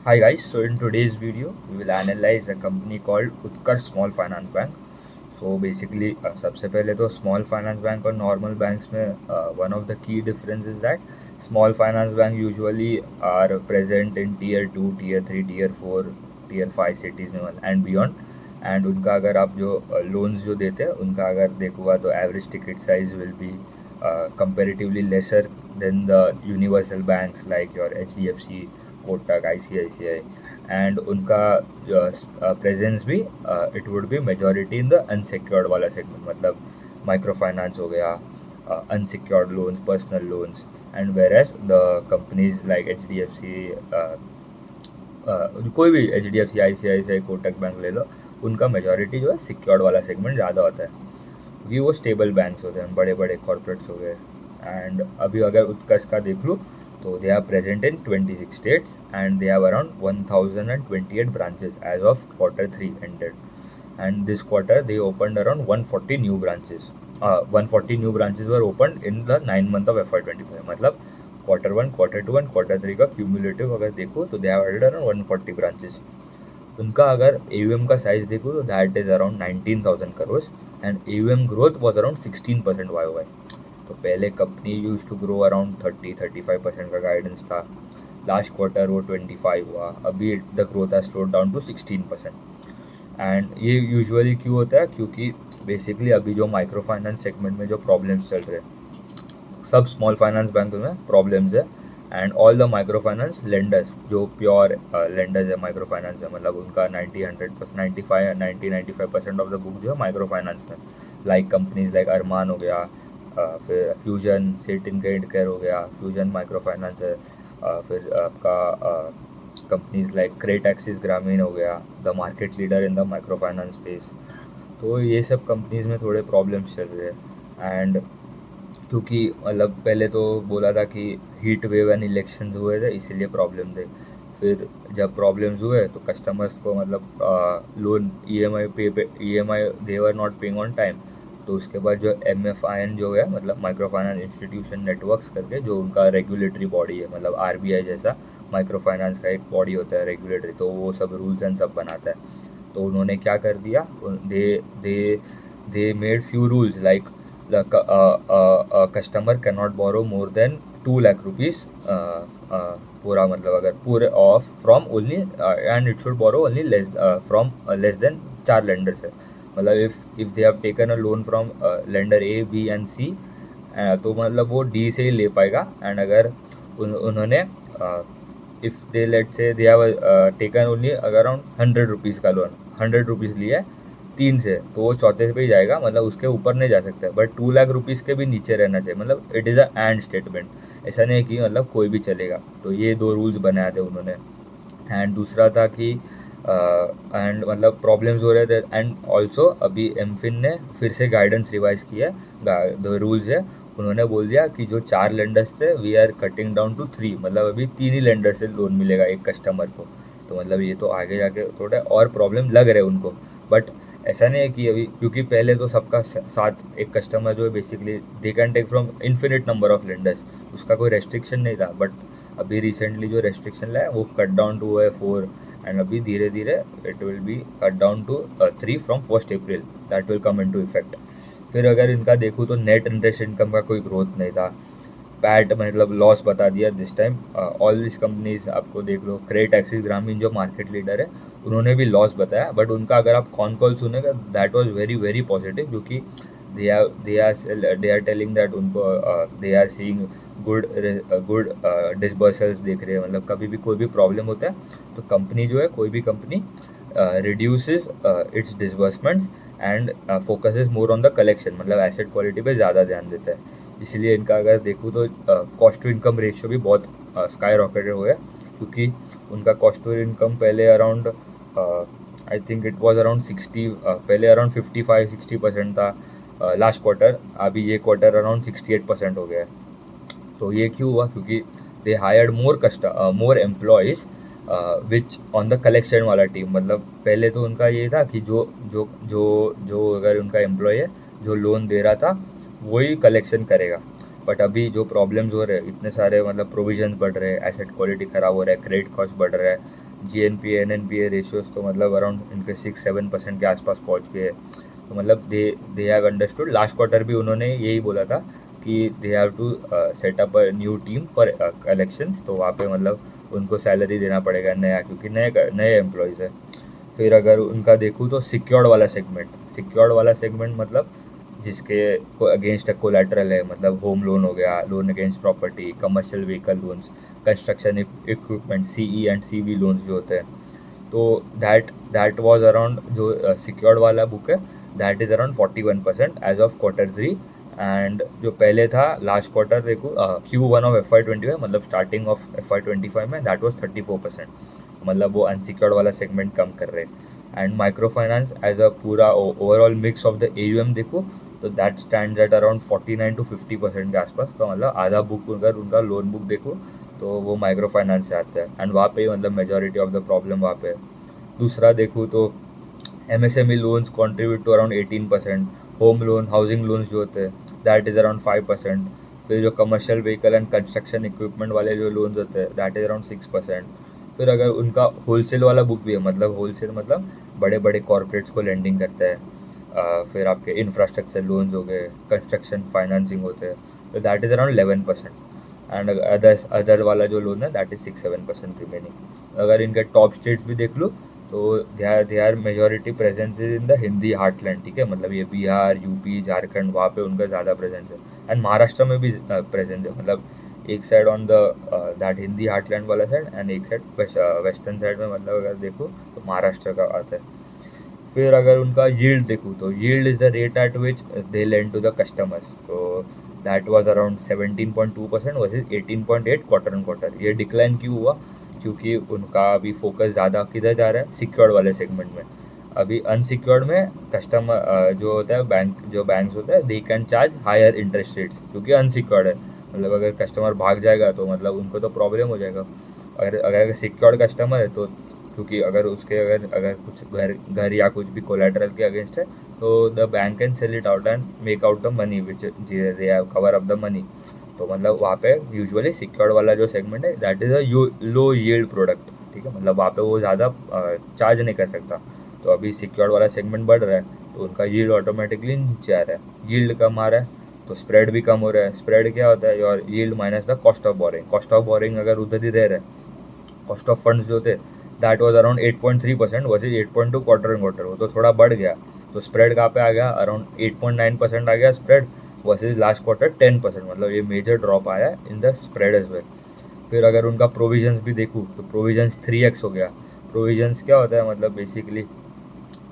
Hi guys, so in today's video we will analyze a company called Utkarsh Small Finance Bank. So basically सबसे पहले तो small finance bank और normal banks में one of the key difference is that small finance bank usually are present in tier 2, tier 3, tier 4, tier 5 cities में and beyond. And उनका अगर आप जो loans जो देते हैं उनका अगर देखोगा तो average ticket size will be comparatively lesser than the universal banks like your HDFC, Kotak, ICICI and उनका प्रेजेंस भी it would be majority in the unsecured वाला सेगमेंट, मतलब माइक्रो फाइनेंस हो गया, unsecured loans, personal loans, and whereas the companies like HDFC, कोई भी HDFC, ICICI, Kotak bank ले लो, उनका मेजॉरिटी जो है सिक्योर्ड वाला सेगमेंट ज़्यादा होता है क्योंकि वो स्टेबल बैंक्स होते हैं, बड़े बड़े कॉर्पोरेट्स हो गए. एंड अभी अगर उत्कर्ष का देख लूँ तो they are present in 26 states and they have around 1028 branches as of quarter 3 ended. And this quarter they opened around 140 new branches. 140 new branches were opened in the 9 month of FY25. मतलब Q1, Q2 and Q3 का cumulative अगर देखो तो they have added around 140 branches. उनका अगर AUM का size देखो तो that is around 19,000 crore and AUM growth was around 16% YOY. तो पहले कंपनी यूज टू ग्रो अराउंड 30-35% का गाइडेंस था. लास्ट क्वार्टर वो 25 हुआ. अभी the growth has slowed down to 16%. And ये यूजुअली क्यों होता है? क्योंकि बेसिकली अभी जो माइक्रो फाइनेंस सेगमेंट में जो प्रॉब्लम्स चल रहे हैं, सब स्मॉल फाइनेंस बैंक में प्रॉब्लम्स है. And all the micro finance lenders जो प्योर लेंडर्स है माइक्रो फाइनेंस में, मतलब उनका 90-100%, 95-90-95% ऑफ द बुक जो है माइक्रो फाइनेंस में, लाइक कंपनीज लाइक अरमान हो गया, फिर फ्यूजन सेटिन केयर हो गया, फ्यूजन माइक्रो फाइनेंस है, फिर आपका कंपनीज लाइक क्रेट एक्सिस ग्रामीण हो गया, the market leader in the micro finance space. तो ये सब कंपनीज में थोड़े प्रॉब्लम्स चल रहे हैं. एंड क्योंकि मतलब पहले तो बोला था कि हीट वेव एंड इलेक्शंस हुए थे इसलिए प्रॉब्लम थे. फिर जब प्रॉब्लम्स हुए तो कस्टमर्स को मतलब loan EMI they were not paying on time. तो उसके बाद जो MFIN जो है, मतलब माइक्रो फाइनेंस इंस्टीट्यूशन नेटवर्क्स करके, जो उनका रेगुलेटरी बॉडी है, मतलब RBI जैसा माइक्रो फाइनेंस का एक बॉडी होता है रेगुलेटरी, तो वो सब रूल्स एंड सब बनाता है. तो उन्होंने क्या कर दिया, they they they made few rules like customer can not borrow more than 2 lakh rupees पूरा, मतलब अगर पूरे of from only, and it should borrow only less from less than 4 lenders है. मतलब if they have taken a loan from lender A, B and C, तो मतलब वो D से ही ले पाएगा. एंड अगर उन्होंने इफ़ दे लेट से दे हैव टेकन ओनली अगर अराउंड 100 रुपीज़ का लोन, 100 रुपीज़ लिया 3 से, तो वो चौथे पे ही जाएगा, मतलब उसके ऊपर नहीं जा सकता. बट 2 लाख रुपीज़ के भी नीचे रहना चाहिए, मतलब it is a and statement. ऐसा नहीं है कि मतलब कोई भी चलेगा. तो ये 2 रूल्स बनाए थे उन्होंने. एंड दूसरा था कि एंड मतलब प्रॉब्लम्स हो रहे थे. एंड ऑल्सो अभी एमफिन ने फिर से गाइडेंस रिवाइज किया है, द रूल्स है. उन्होंने बोल दिया कि जो 4 लेंडर्स थे we are cutting down to 3, मतलब अभी 3 ही लेंडर से लोन मिलेगा एक कस्टमर को. तो मतलब ये तो आगे जाके थोड़ा और प्रॉब्लम लग रहे उनको. बट ऐसा नहीं है कि अभी, क्योंकि पहले तो सबका साथ एक कस्टमर जो है basically they can take from infinite number of lenders, उसका कोई रेस्ट्रिक्शन नहीं था. बट अभी रिसेंटली जो रेस्ट्रिक्शन लाया वो कट डाउन टू है 4. एंड अभी धीरे धीरे it will be cut down to 3 from 1 April, that will come into effect. फिर अगर इनका देखूँ तो नेट इंटरेस्ट इनकम का कोई ग्रोथ नहीं था. पैट मतलब लॉस बता दिया this time. All this companies आपको देख लो, क्रेट एक्सिस ग्रामीण जो मार्केट लीडर है उन्होंने भी लॉस बताया. बट उनका अगर आप कॉन कॉल सुनेगा that was very very positive, क्योंकि दे आर टेलिंग दैट उनको दे आर सीइंग गुड डिसबर्सल्स देख रहे हैं. मतलब कभी भी कोई भी प्रॉब्लम होता है तो कंपनी जो है, कोई भी company reduces it's disbursements and focuses more on the collection, मतलब एसेट क्वालिटी पे ज़्यादा ध्यान देता है. इसलिए इनका अगर देखूँ तो कॉस्ट टू इनकम रेशियो भी बहुत स्काई रॉकेटेड हुआ है. क्योंकि उनका कॉस्ट टू इनकम पहले around I think it was around 60, पहले अराउंड 55-60% था लास्ट क्वार्टर. अभी ये क्वार्टर अराउंड 68% हो गया है. तो ये क्यों हुआ? क्योंकि they hired more employees which on the collection वाला टीम. मतलब पहले तो उनका ये था कि जो जो जो जो अगर उनका एम्प्लॉय है जो लोन दे रहा था वही कलेक्शन करेगा. बट अभी जो प्रॉब्लम्स हो रहे हैं, इतने सारे मतलब प्रोविजंस बढ़ रहे हैं, एसेट क्वालिटी ख़राब हो रहा है, क्रेडिट कॉस्ट बढ़ रहा है, GNPA रेशियोज तो मतलब अराउंड इनके 6-7% के आसपास पहुंच गए। तो मतलब they have understood. Last quarter भी उन्होंने यही बोला था कि they have to set up a new team for collections. तो वहाँ पे मतलब उनको सैलरी देना पड़ेगा नया, क्योंकि नए नए एम्प्लॉयज़ है। फिर अगर उनका देखूँ तो सिक्योर्ड वाला सेगमेंट मतलब जिसके अगेंस्ट कोलैटरल है, मतलब होम लोन हो गया, loan against property, commercial vehicle loans, construction equipment, CE and CV loans जो होते हैं। तो दैट वाज अराउंड, जो सिक्योर्ड वाला बुक है that is around 41% as of Q3। एंड जो पहले था लास्ट क्वार्टर देखो, Q1 ऑफ FY25 मतलब स्टार्टिंग ऑफ FY25 में दैट वाज 34%। मतलब वो अनसिक्योर्ड वाला सेगमेंट कम कर रहे हैं। And micro finance as a पूरा overall mix of the AUM देखो तो that stand at around 49 to 50% के आसपास। तो मतलब आधा बुक अगर उनका लोन बुक देखो तो वो माइक्रो फाइनेंस से आता है, एंड वहाँ पे मतलब मेजॉरिटी ऑफ द प्रॉब्लम वहाँ पे है। दूसरा देखूँ तो MSME loans contribute to around 18%। Home loan, housing loans जो होते हैं दैट इज़ अराउंड 5%। फिर जो commercial vehicle and construction equipment वाले जो लोन्स होते हैं दैट इज़ अराउंड 6%। फिर अगर उनका होलसेल वाला बुक भी है, मतलब होलसेल मतलब बड़े बड़े कॉरपोरेट्स को लेंडिंग करता है। फिर आपके इंफ्रास्ट्रक्चर लोन्स हो गए, कंस्ट्रक्शन फाइनेंसिंग होते हैं, तो that is around 11%। And other वाला जो लोन है दैट इज़ 6-7% रिमेनिंग। अगर इनके टॉप स्टेट्स भी देख लो तो they are majority presence in the Hindi heartland, ठीक है। मतलब ये बिहार, यूपी, झारखंड, वहाँ पे उनका ज़्यादा प्रेजेंस है। एंड महाराष्ट्र में भी प्रेजेंस है, मतलब एक side on the that Hindi heartland वाला साइड, एंड एक साइड वेस्टर्न साइड में, मतलब अगर देखो तो महाराष्ट्र का आता है। फिर अगर उनका यील्ड देखूँ तो yield is the rate at which they lend to the customers. तो that was around 17.2% versus 18.8 quarter on quarter. ये डिक्लाइन क्यों हुआ? क्योंकि उनका अभी फोकस ज़्यादा किधर जा रहा है, सिक्योर्ड वाले सेगमेंट में। अभी अनसिक्योर्ड में कस्टमर जो होता है, बैंक्स होता है, they can charge higher interest rates क्योंकि अनसिक्योर्ड है। मतलब अगर कस्टमर भाग जाएगा तो मतलब उनको तो प्रॉब्लम हो जाएगा। अगर सिक्योर्ड कस्टमर है तो, क्योंकि अगर उसके अगर कुछ घर या कुछ भी कोलेटरल के अगेंस्ट है तो the bank can sell it out and make out the money which they have cover up the money. तो मतलब वहाँ पे यूजुअली सिक्योर्ड वाला जो सेगमेंट है that is a low yield product, ठीक है। मतलब वहाँ पे वो ज़्यादा चार्ज नहीं कर सकता। तो अभी सिक्योर्ड वाला सेगमेंट बढ़ रहा है तो उनका यील्ड ऑटोमेटिकली नीचे आ रहा है। यील्ड कम आ रहा है तो स्प्रेड भी कम हो रहा है। स्प्रेड क्या होता है? Your yield minus the cost of boring. Cost of boring अगर उधर ही रह रहा है, कॉस्ट ऑफ फंड्स जो थे that was around 8.3% versus 8.2 quarter and quarter. वो तो थोड़ा बढ़ गया। तो स्प्रेड कहाँ पे आ गया? अराउंड 8.9% आ गया स्प्रेड वर्सेज लास्ट क्वार्टर 10%। मतलब ये मेजर ड्रॉप आया है in the spread as well. फिर अगर उनका प्रोविजंस भी देखूँ तो प्रोविजंस 3x हो गया। प्रोविजंस क्या होता है? मतलब बेसिकली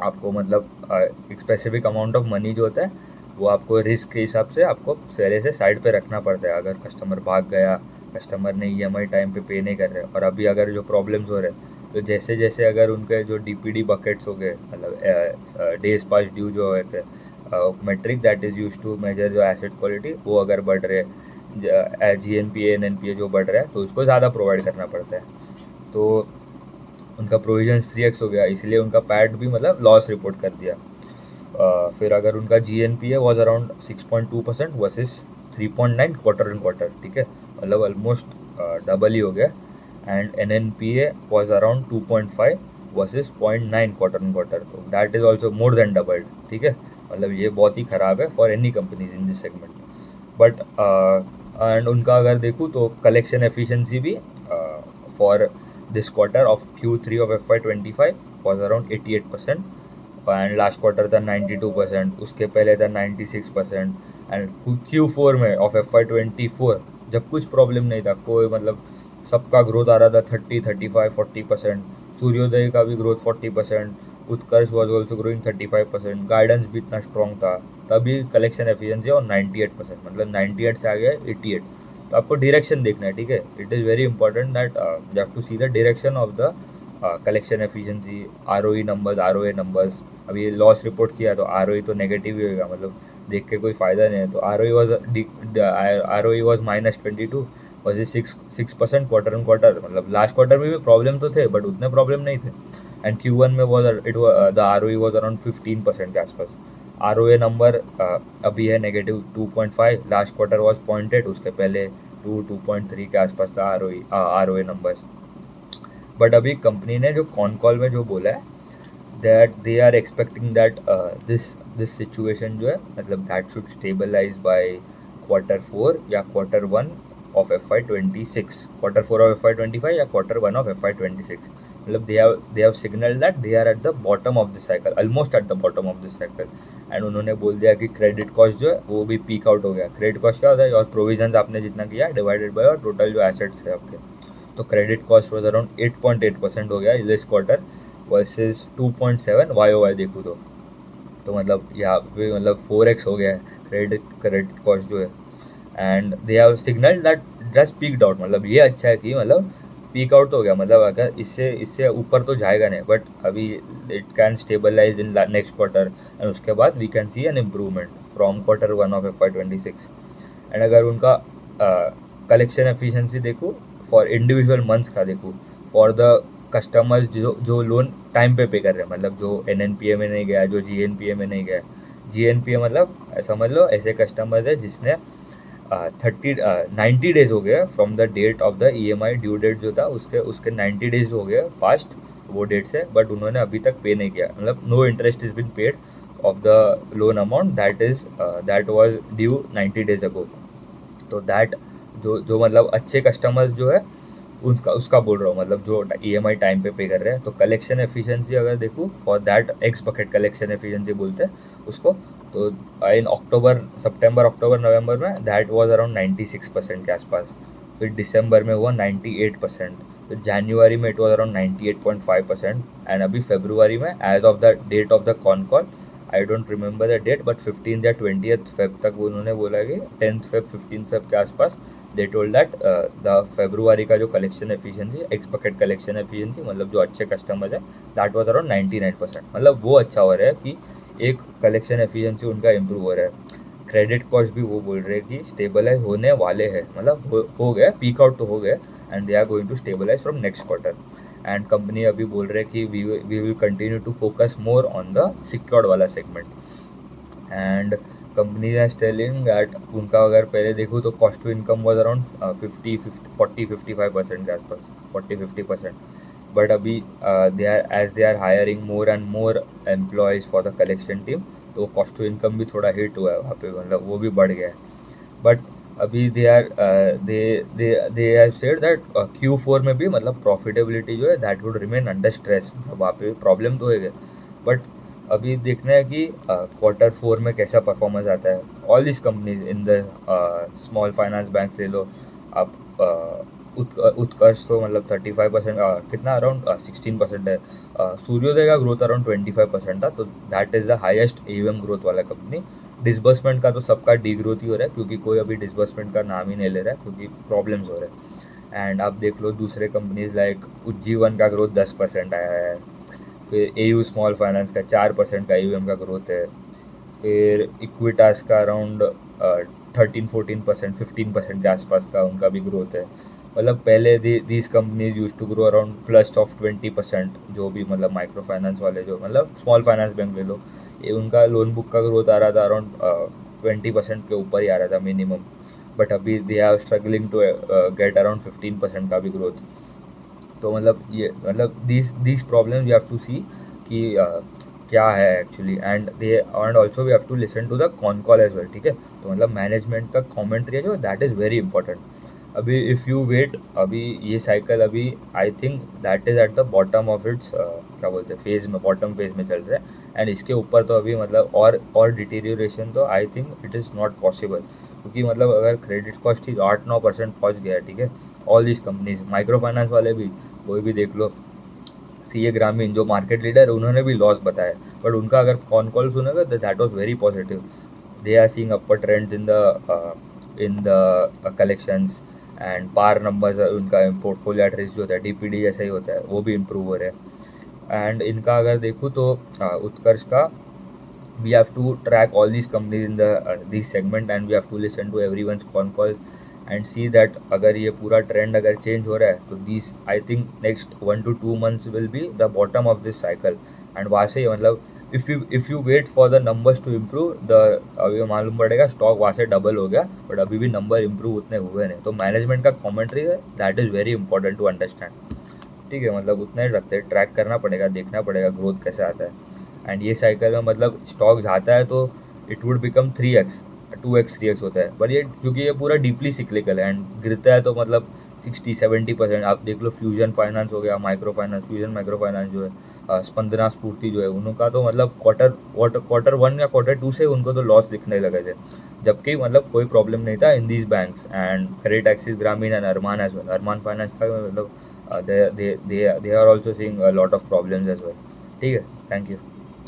आपको मतलब एक स्पेसिफिक अमाउंट ऑफ मनी जो होता है वो आपको रिस्क के हिसाब से आपको पहले से साइड पे रखना पड़ता है। अगर कस्टमर भाग गया, कस्टमर ने EMI टाइम पे नहीं कर रहे, और अभी अगर जो प्रॉब्लम्स हो रहे हैं तो जैसे जैसे अगर उनके जो DPD बकेट्स हो गए, मतलब डेज पास ड्यू जो होते थे, metric that is use to measure जो एसेट क्वालिटी, वो अगर बढ़ रहे, GNPA NNPA जो बढ़ रहा है तो उसको ज़्यादा प्रोवाइड करना पड़ता है। तो उनका प्रोविजन 3x हो गया, इसलिए उनका पैट भी मतलब लॉस रिपोर्ट कर दिया। फिर अगर उनका GNPA was around 6.2% versus 3.9 quarter and quarter, ठीक है। मतलब ऑलमोस्ट डबल ही हो गया। And NNPA was around 2.5 versus 0.9 quarter and quarter. तो that is also more than doubled, ठीक है। मतलब ये बहुत ही ख़राब है for any companies in this segment. But and उनका अगर देखूँ तो कलेक्शन एफिशिएंसी भी for this quarter of Q3 of FY25 was around 88%, and last quarter था 92%, उसके पहले था 96%। एंड Q4 में ऑफ FY24 जब कुछ प्रॉब्लम नहीं था, कोई मतलब सबका ग्रोथ आ रहा था 30, 35, 40%। सूर्योदय का भी growth 40%, Utkarsh was also growing 35%, guidance भी इतना स्ट्रॉन्ग था, तभी कलेक्शन एफिशिएंसी और 98%, मतलब 98 से आ गया 88। तो आपको डायरेक्शन देखना है, ठीक है। It is very important that you have to see the direction of the collection efficiency, ROE numbers, ROA numbers. अभी ये लॉस रिपोर्ट किया तो ROE तो नेगेटिव ही होगा, मतलब देख के कोई फ़ायदा नहीं है। तो ROE was -22 was 6% quarter and quarter. मतलब लास्ट क्वार्टर में भी प्रॉब्लम तो थे बट उतने प्रॉब्लम नहीं थे। एंड Q1 में was the ROE was around 15% के आसपास। ROA नंबर अभी है -2.5, लास्ट क्वार्टर वॉज 0.8, उसके पहले 2.3 के आसपास था ROA नंबर्स। बट अभी कंपनी ने जो कॉन कॉल में जो बोला है that they are expecting that this situation जो है मतलब that should stabilise bye Q4 या Q1 of FY26, Q4 of FY25 या Q1 ऑफ FY26. मतलब they have signaled that they are at the bottom of this cycle, almost at the bottom of this cycle. And उन्होंने बोल दिया कि credit cost जो है वो भी पीक आउट हो गया. क्रेडिट कॉस्ट क्या होता है? और प्रोविजंस आपने जितना किया डिवाइडेड बाय और टोटल जो एसेट्स है आपके. तो क्रेडिट कॉस्ट वॉज अराउंड 8.8% हो गया दिस क्वार्टर वर्सेज 2.7 YOY देखूँ तो मतलब यहाँ पे मतलब 4x हो गया है क्रेडिट कॉस्ट जो है. And they have signal that just peaked out. मतलब ये अच्छा है कि मतलब पीक आउट हो गया. मतलब अगर इससे ऊपर तो जाएगा नहीं बट अभी it can stabilize in next quarter and उसके बाद we can see an improvement from Q1 of FY26. And अगर उनका कलेक्शन एफिशिएंसी देखूँ फॉर इंडिविजुअल मंथ्स का देखूँ फॉर द कस्टमर्स जो लोन टाइम पे कर रहे हैं, मतलब जो NNPA में नहीं गया, जो GNPA में नहीं गया. GNPA मतलब समझ लो ऐसे कस्टमर्स है जिसने 90 डेज हो गए from the date of the EMI due date जो था उसके 90 डेज हो गए पास्ट वो डेट से, बट उन्होंने अभी तक पे नहीं किया. मतलब no interest is been paid of the loan amount that was due 90 days ago. तो दैट जो मतलब अच्छे कस्टमर्स जो है उसका बोल रहा हूँ, मतलब जो EMI टाइम पे कर रहे हैं. तो कलेक्शन एफिशिएंसी अगर देखूँ for that x bucket collection efficiency बोलते हैं उसको. तो इन सितंबर अक्टूबर नवंबर में दैट वाज अराउंड 96% के आसपास. फिर दिसंबर में हुआ 98%. फिर जनवरी में इट वाज अराउंड 98.5%. एंड अभी फरवरी में as of the date of the con call I don't remember the date but 15 या 20 फेब तक उन्होंने बोला कि 10 फेब 15 फेब के आसपास दे टोल्ड दैट द फरवरी का जो collection efficiency x bucket collection efficiency मतलब जो अच्छे कस्टमर्स है दैट वाज अराउंड 99%. मतलब वो अच्छा हो रहा है कि एक कलेक्शन एफिशिएंसी उनका इम्प्रूव हो रहा है. क्रेडिट कॉस्ट भी वो बोल रहे हैं कि स्टेबलाइज होने वाले हैं, मतलब हो गया, पीक आउट तो हो गए and they are going to stabilize from next quarter. And company अभी बोल रहे हैं कि we will continue to focus more on the secured वाला segment. And company is telling that उनका अगर पहले देखूँ तो cost to income was around 40-55% के आसपास, 40-50%. बट अभी they are hiring more and more employees for the collection team. तो कॉस्ट टू इनकम भी थोड़ा हिट हुआ है वहाँ पे, मतलब वो भी बढ़ गया है. बट अभी they have said that Q4 में भी मतलब प्रॉफिटेबिलिटी जो है that would remain under stress. वहाँ पे प्रॉब्लम तो है बट अभी देखना है कि Q4 में कैसा परफॉर्मेंस आता है. All this companies in the small finance bank ले लो आप, उत्कर्ष तो मतलब 35% कितना अराउंड 16% है. सूर्योदय का ग्रोथ अराउंड 25% था. तो that is the highest AUM growth वाला कंपनी. डिसबर्समेंट का तो सबका डी ग्रोथ ही हो रहा है क्योंकि कोई अभी डिसबर्समेंट का नाम ही नहीं ले रहा है क्योंकि प्रॉब्लम्स हो रहे हैं. एंड आप देख लो दूसरे कंपनीज लाइक उज्जीवन का ग्रोथ 10% आया है. फिर AU स्मॉल फाइनेंस का 4% का AUM का ग्रोथ है. फिर इक्विटास का अराउंड 13-14% 15% के आसपास का उनका भी ग्रोथ है. मतलब पहले these companies used to grow around plus of 20%. जो भी मतलब माइक्रो फाइनेंस वाले जो मतलब स्मॉल फाइनेंस बैंक ले लो, ये उनका लोन बुक का ग्रोथ आ रहा था अराउंड 20% के ऊपर ही आ रहा था मिनिमम. बट अभी they are struggling to get around 15% का भी ग्रोथ. तो मतलब ये मतलब this problem we have to see कि क्या है actually. And also we have to listen to the con call as well. ठीक है, तो मतलब मैनेजमेंट का कॉमेंट्री है जो दैट इज़ वेरी इंपॉर्टेंट. अभी इफ़ यू वेट, अभी ये साइकिल अभी I think that is at the bottom of it's क्या बोलते हैं फेज में, बॉटम फेज में चल रहा है. एंड इसके ऊपर तो अभी मतलब और डिटीरियोरेशन तो I think it is not possible क्योंकि मतलब अगर क्रेडिट कॉस्ट ही 8-9% पहुँच गया है. ठीक है, all this companies micro finance वाले भी कोई भी देख लो, CA ग्रामीण जो मार्केट लीडर है उन्होंने भी लॉस बताया. बट उनका अगर कॉन कॉल सुनेगा तो that was very positive. They are seeing upper trends in the collections and par numbers. उनका पोर्टफोलियो एट रिस्क जो होता है DPD जैसा ही होता है वो भी इम्प्रूव हो रहे हैं. एंड इनका अगर देखूँ तो उत्कर्ष का we have to track all these companies in the this segment and we have to listen to everyone's con calls and see that अगर ये पूरा ट्रेंड अगर चेंज हो रहा है तो these I think next 1 to 2 months will be the bottom of this cycle. and वहाँ से मतलब if you wait for the numbers to improve the अभी मालूम पड़ेगा स्टॉक वहाँ से डबल हो गया बट अभी भी नंबर इम्प्रूव उतने हुए नहीं. तो मैनेजमेंट का कॉमेंट्री है that is very important to understand. ठीक है, मतलब उतना ही रखते हैं, ट्रैक करना पड़ेगा, देखना पड़ेगा ग्रोथ कैसे आता है। एंड ये साइकिल में मतलब स्टॉक जाता है तो it would become 3x 2x 3x होता है, पर ये क्योंकि ये पूरा डीपली सिक्लिकल है, एंड गिरता है तो मतलब 60-70%। आप देख लो फ्यूजन फाइनेंस हो गया, micro finance, fusion micro finance जो है, स्पंदना स्फूर्ति जो है, उनका तो मतलब क्वार्टर 1 या क्वार्टर 2 से उनको तो लॉस दिखने लगे थे, जबकि मतलब कोई प्रॉब्लम नहीं था in these banks and Credit Access Grameen and Arman as well. Arman Finance का मतलब they are also seeing a lot of problems as well. ठीक है, थैंक यू।